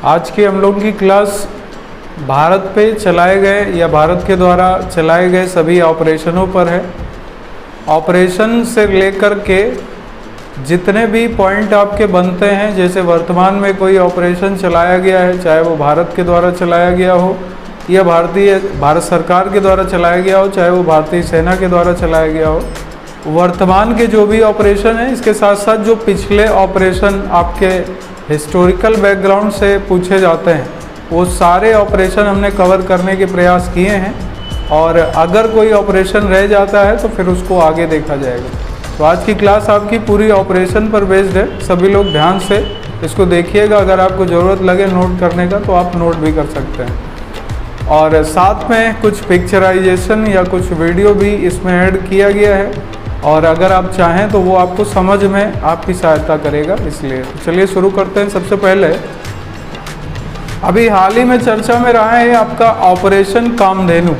आज की हम लोग की क्लास भारत पे चलाए गए या भारत के द्वारा चलाए गए सभी ऑपरेशनों पर है। ऑपरेशन से लेकर के जितने भी पॉइंट आपके बनते हैं, जैसे वर्तमान में कोई ऑपरेशन चलाया गया है, चाहे वो भारत के द्वारा चलाया गया हो या भारत सरकार के द्वारा चलाया गया हो, चाहे वो भारतीय सेना के द्वारा चलाया गया हो, वर्तमान के जो भी ऑपरेशन है, इसके साथ साथ जो पिछले ऑपरेशन आपके हिस्टोरिकल बैकग्राउंड से पूछे जाते हैं, वो सारे ऑपरेशन हमने कवर करने के प्रयास किए हैं। और अगर कोई ऑपरेशन रह जाता है तो फिर उसको आगे देखा जाएगा। तो आज की क्लास आपकी पूरी ऑपरेशन पर बेस्ड है। सभी लोग ध्यान से इसको देखिएगा। अगर आपको ज़रूरत लगे नोट करने का तो आप नोट भी कर सकते हैं। और साथ में कुछ पिक्चराइजेशन या कुछ वीडियो भी इसमें ऐड किया गया है, और अगर आप चाहें तो वो आपको समझ में आपकी सहायता करेगा। इसलिए चलिए शुरू करते हैं। सबसे पहले अभी हाल ही में चर्चा में रहा है आपका ऑपरेशन कामधेनु।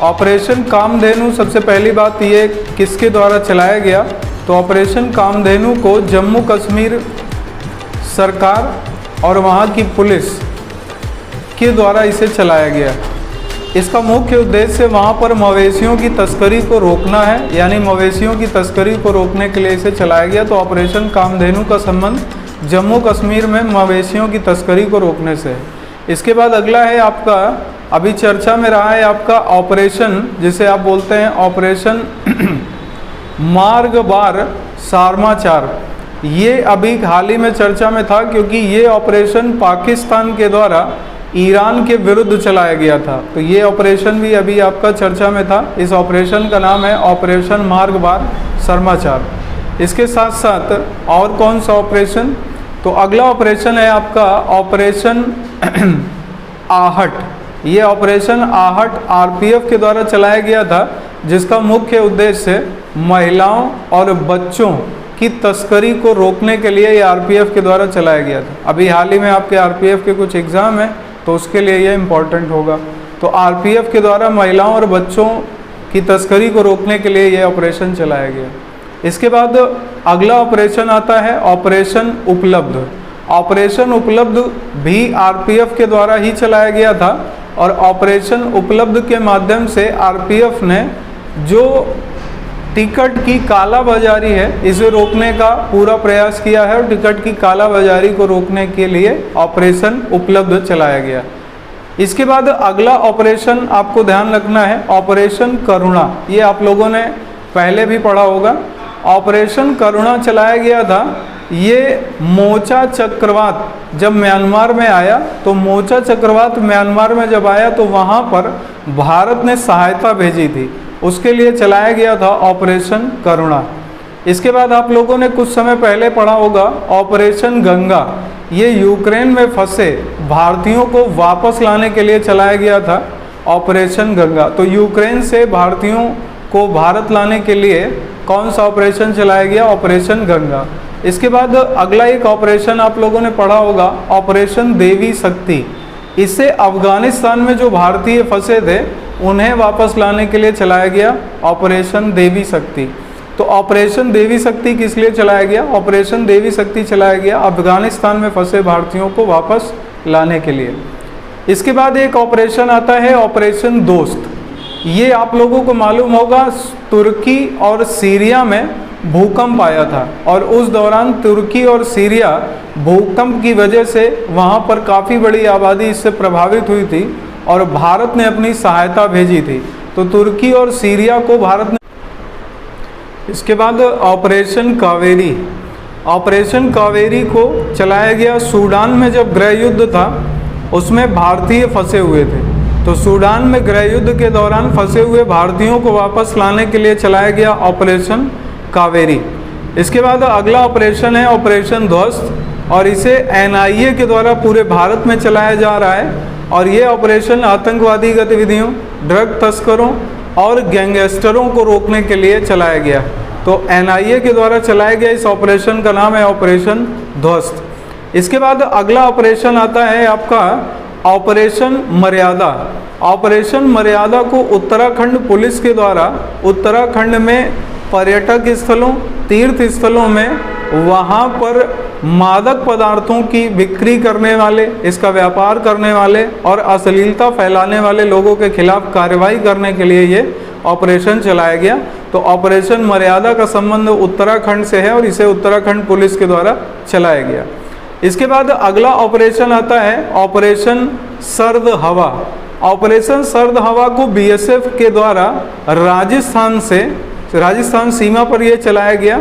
ऑपरेशन कामधेनु, सबसे पहली बात ये किसके द्वारा चलाया गया, तो ऑपरेशन कामधेनु को जम्मू कश्मीर सरकार और वहाँ की पुलिस के द्वारा इसे चलाया गया। इसका मुख्य उद्देश्य वहाँ पर मवेशियों की तस्करी को रोकना है, यानी मवेशियों की तस्करी को रोकने के लिए इसे चलाया गया। तो ऑपरेशन कामधेनु का संबंध जम्मू कश्मीर में मवेशियों की तस्करी को रोकने से है। इसके बाद अगला है आपका, अभी चर्चा में रहा है आपका ऑपरेशन, जिसे आप बोलते हैं ऑपरेशन मार्गबार सारमाचार। ये अभी हाल ही में चर्चा में था, क्योंकि ये ऑपरेशन पाकिस्तान के द्वारा ईरान के विरुद्ध चलाया गया था। तो ये ऑपरेशन भी अभी आपका चर्चा में था। इस ऑपरेशन का नाम है ऑपरेशन मार्गबार सारमाचार। इसके साथ साथ और कौन सा ऑपरेशन, तो अगला ऑपरेशन है आपका ऑपरेशन आहट। ये ऑपरेशन आहट आरपीएफ के द्वारा चलाया गया था, जिसका मुख्य उद्देश्य महिलाओं और बच्चों की तस्करी को रोकने के लिए ये आरपीएफ के द्वारा चलाया गया था। अभी हाल ही में आपके आरपीएफ के कुछ एग्ज़ाम हैं, तो उसके लिए ये इम्पॉर्टेंट होगा। तो आरपीएफ के द्वारा महिलाओं और बच्चों की तस्करी को रोकने के लिए ये ऑपरेशन चलाया गया। इसके बाद अगला ऑपरेशन आता है ऑपरेशन उपलब्ध। ऑपरेशन उपलब्ध भी आरपीएफ के द्वारा ही चलाया गया था, और ऑपरेशन उपलब्ध के माध्यम से आरपीएफ ने जो टिकट की कालाबाजारी है, इसे रोकने का पूरा प्रयास किया है, और टिकट की कालाबाजारी को रोकने के लिए ऑपरेशन उपलब्ध चलाया गया। इसके बाद अगला ऑपरेशन आपको ध्यान रखना है ऑपरेशन करुणा। ये आप लोगों ने पहले भी पढ़ा होगा। ऑपरेशन करुणा चलाया गया था। ये मोचा चक्रवात जब म्यांमार में आया, तो मोचा चक्रवात म्यांमार में जब आया तो वहाँ पर भारत ने सहायता भेजी थी, उसके लिए चलाया गया था ऑपरेशन करुणा। इसके बाद आप लोगों ने कुछ समय पहले पढ़ा होगा ऑपरेशन गंगा। ये यूक्रेन में फंसे भारतीयों को वापस लाने के लिए चलाया गया था ऑपरेशन गंगा। तो यूक्रेन से भारतीयों को भारत लाने के लिए कौन सा ऑपरेशन चलाया गया, ऑपरेशन गंगा। इसके बाद अगला एक ऑपरेशन आप लोगों ने पढ़ा होगा ऑपरेशन देवी शक्ति। इससे अफगानिस्तान में जो भारतीय फंसे थे उन्हें वापस लाने के लिए चलाया गया ऑपरेशन देवी शक्ति। तो ऑपरेशन देवी शक्ति किस लिए चलाया गया, ऑपरेशन देवी शक्ति चलाया गया अफगानिस्तान में फंसे भारतीयों को वापस लाने के लिए। इसके बाद एक ऑपरेशन आता है ऑपरेशन दोस्त। ये आप लोगों को मालूम होगा, तुर्की और सीरिया में भूकंप आया था, और उस दौरान तुर्की और सीरिया भूकंप की वजह से वहाँ पर काफ़ी बड़ी आबादी इससे प्रभावित हुई थी, और भारत ने अपनी सहायता भेजी थी। तो तुर्की और सीरिया को भारत ने। इसके बाद ऑपरेशन कावेरी। ऑपरेशन कावेरी को चलाया गया सूडान में जब गृह युद्ध था, उसमें भारतीय फंसे हुए थे। तो सूडान में गृह युद्ध के दौरान फंसे हुए भारतीयों को वापस लाने के लिए चलाया गया ऑपरेशन कावेरी। इसके बाद अगला ऑपरेशन है ऑपरेशन ध्वस्त, और इसे एनआईए के द्वारा पूरे भारत में चलाया जा रहा है। और ये ऑपरेशन आतंकवादी गतिविधियों, ड्रग तस्करों और गैंगस्टरों को रोकने के लिए चलाया गया। तो एनआईए के द्वारा चलाया गया इस ऑपरेशन का नाम है ऑपरेशन ध्वस्त। इसके बाद अगला ऑपरेशन आता है आपका ऑपरेशन मर्यादा। ऑपरेशन मर्यादा को उत्तराखंड पुलिस के द्वारा उत्तराखंड में पर्यटक स्थलों, तीर्थ स्थलों में वहाँ पर मादक पदार्थों की बिक्री करने वाले, इसका व्यापार करने वाले और अश्लीलता फैलाने वाले लोगों के खिलाफ कार्रवाई करने के लिए ये ऑपरेशन चलाया गया। तो ऑपरेशन मर्यादा का संबंध उत्तराखंड से है और इसे उत्तराखंड पुलिस के द्वारा चलाया गया। इसके बाद अगला ऑपरेशन आता है ऑपरेशन सर्द हवा। ऑपरेशन सर्द हवा को बीएसएफ के द्वारा राजस्थान सीमा पर यह चलाया गया।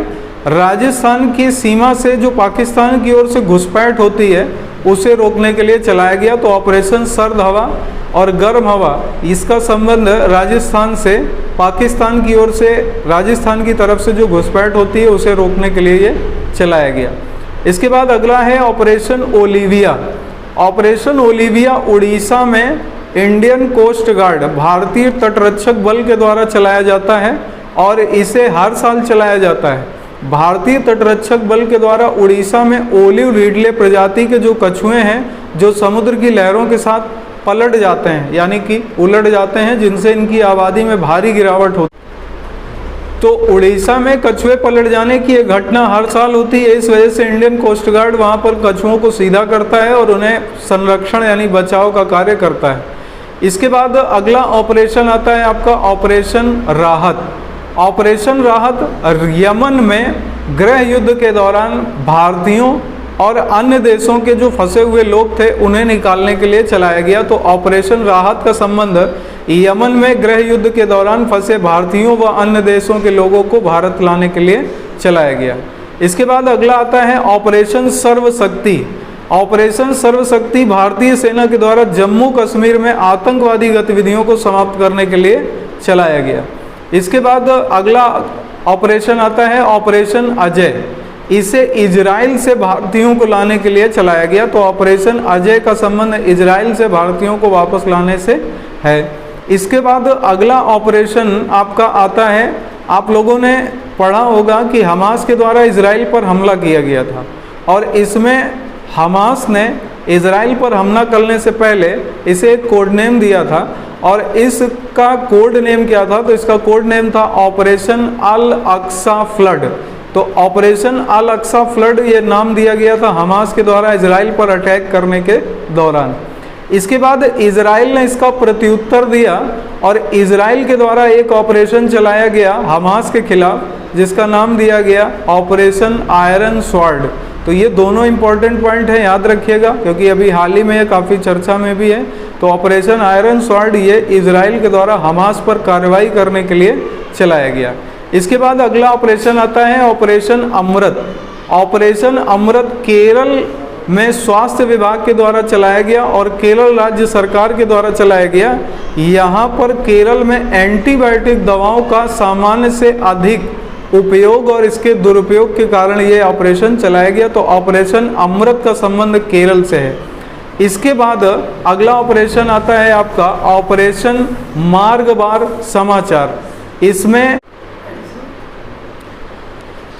राजस्थान की सीमा से जो पाकिस्तान की ओर से घुसपैठ होती है उसे रोकने के लिए चलाया गया। तो ऑपरेशन सर्द हवा और गर्म हवा, इसका संबंध राजस्थान से पाकिस्तान की ओर से राजस्थान की तरफ से जो घुसपैठ होती है उसे रोकने के लिए ये चलाया गया। इसके बाद अगला है operation Olivia. Operation Olivia Orissa में इंडियन कोस्ट गार्ड, भारतीय तटरक्षक बल के द्वारा चलाया जाता है और इसे हर साल चलाया जाता है। भारतीय तटरक्षक बल के द्वारा उड़ीसा में ओलिव रिडले प्रजाति के जो कछुए हैं जो समुद्र की लहरों के साथ पलट जाते हैं, यानी कि उलट जाते हैं, जिनसे इनकी आबादी में भारी गिरावट होती है। तो उड़ीसा में कछुए पलट जाने की एक घटना हर साल होती है। इस वजह से इंडियन कोस्ट गार्ड वहाँ पर कछुओं को सीधा करता है और उन्हें संरक्षण यानी बचाव का कार्य करता है। इसके बाद अगला ऑपरेशन आता है आपका ऑपरेशन राहत। ऑपरेशन राहत यमन में गृह युद्ध के दौरान भारतीयों और अन्य देशों के जो फंसे हुए लोग थे उन्हें निकालने के लिए चलाया गया। तो ऑपरेशन राहत का संबंध यमन में गृह युद्ध के दौरान फंसे भारतीयों व अन्य देशों के लोगों को भारत लाने के लिए चलाया गया। इसके बाद अगला आता है ऑपरेशन सर्वशक्ति। ऑपरेशन सर्वशक्ति भारतीय सेना के द्वारा जम्मू कश्मीर में आतंकवादी गतिविधियों को समाप्त करने के लिए चलाया गया। इसके बाद अगला ऑपरेशन आता है ऑपरेशन अजय। इसे इजराइल से भारतीयों को लाने के लिए चलाया गया। तो ऑपरेशन अजय का संबंध इजराइल से भारतीयों को वापस लाने से है। इसके बाद अगला ऑपरेशन आपका आता है, आप लोगों ने पढ़ा होगा कि हमास के द्वारा इजराइल पर हमला किया गया था और इसमें हमास ने इजराइल पर हमला करने से पहले इसे एक कोड नेम दिया था और इसका कोड नेम क्या था? तो इसका कोड नेम था ऑपरेशन अल अक्सा फ्लड। तो ऑपरेशन अल अक्सा फ्लड ये नाम दिया गया था हमास के द्वारा इजराइल पर अटैक करने के दौरान। इसके बाद इजराइल ने इसका प्रत्युत्तर दिया और इजराइल के द्वारा एक ऑपरेशन चलाया गया हमास के खिलाफ, जिसका नाम दिया गया ऑपरेशन आयरन स्वॉर्ड। तो ये दोनों इंपॉर्टेंट पॉइंट है, याद रखिएगा, क्योंकि अभी हाल ही में ये काफ़ी चर्चा में भी है। तो ऑपरेशन आयरन स्वॉर्ड ये इजराइल के द्वारा हमास पर कार्रवाई करने के लिए चलाया गया। इसके बाद अगला ऑपरेशन आता है ऑपरेशन अमृत। ऑपरेशन अमृत केरल में स्वास्थ्य विभाग के द्वारा चलाया गया और केरल राज्य सरकार के द्वारा चलाया गया। यहाँ पर केरल में एंटीबायोटिक दवाओं का सामान्य से अधिक उपयोग और इसके दुरुपयोग के कारण ये ऑपरेशन चलाया गया। तो ऑपरेशन अमृत का संबंध केरल से है। इसके बाद अगला ऑपरेशन आता है आपका ऑपरेशन मार्गबार समाचार। इसमें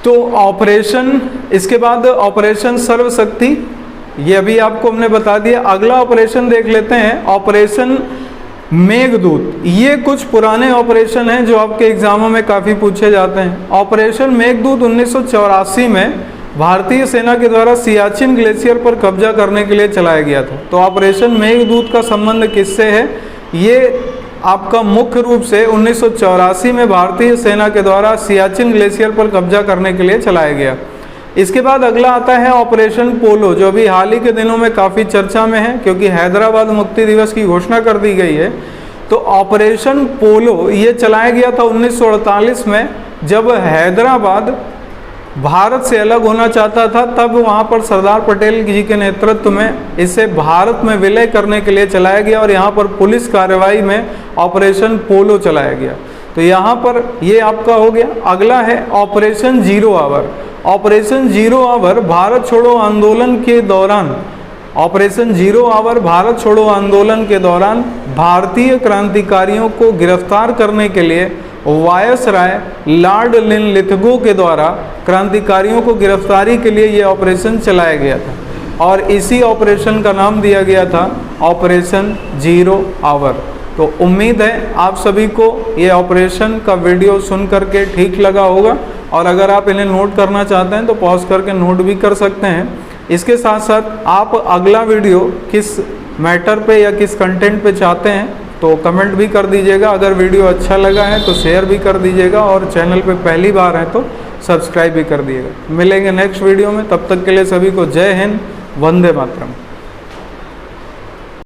तो ऑपरेशन, इसके बाद ऑपरेशन सर्वशक्ति, ये अभी आपको हमने बता दिया। अगला ऑपरेशन देख लेते हैं ऑपरेशन मेघदूत। ये कुछ पुराने ऑपरेशन हैं जो आपके एग्जामों में काफ़ी पूछे जाते हैं। ऑपरेशन मेघदूत 1984 में भारतीय सेना के द्वारा सियाचिन ग्लेशियर पर कब्जा करने के लिए चलाया गया था। तो ऑपरेशन मेघदूत का संबंध किससे है? ये आपका मुख्य रूप से 1984 में भारतीय सेना के द्वारा सियाचिन ग्लेशियर पर कब्जा करने के लिए चलाया गया। इसके बाद अगला आता है ऑपरेशन पोलो, जो अभी हाल ही के दिनों में काफ़ी चर्चा में है क्योंकि हैदराबाद मुक्ति दिवस की घोषणा कर दी गई है। तो ऑपरेशन पोलो ये चलाया गया था 1948 में, जब हैदराबाद भारत से अलग होना चाहता था। तब वहाँ पर सरदार पटेल जी के नेतृत्व में इसे भारत में विलय करने के लिए चलाया गया और यहाँ पर पुलिस कार्रवाई में ऑपरेशन पोलो चलाया गया। तो यहाँ पर ये आपका हो गया। अगला है operation zero hour. Operation zero hour Bharat छोड़ो आंदोलन के दौरान, ऑपरेशन जीरो आवर भारत छोड़ो आंदोलन के दौरान भारतीय क्रांतिकारियों को गिरफ्तार करने के लिए वायसराय लॉर्ड लिनलिथगो के द्वारा क्रांतिकारियों को गिरफ्तारी के लिए ये ऑपरेशन चलाया गया था और इसी ऑपरेशन का नाम दिया गया था ऑपरेशन जीरो आवर। तो उम्मीद है आप सभी को ये ऑपरेशन का वीडियो सुन करके ठीक लगा होगा और अगर आप इन्हें नोट करना चाहते हैं तो पॉज करके नोट भी कर सकते हैं। इसके साथ साथ आप अगला वीडियो किस मैटर पे या किस कंटेंट पे चाहते हैं तो कमेंट भी कर दीजिएगा। अगर वीडियो अच्छा लगा है तो शेयर भी कर दीजिएगा और चैनल पे पहली बार है तो सब्सक्राइब भी कर दिएगा। मिलेंगे नेक्स्ट वीडियो में, तब तक के लिए सभी को जय हिंद, वंदे मातरम।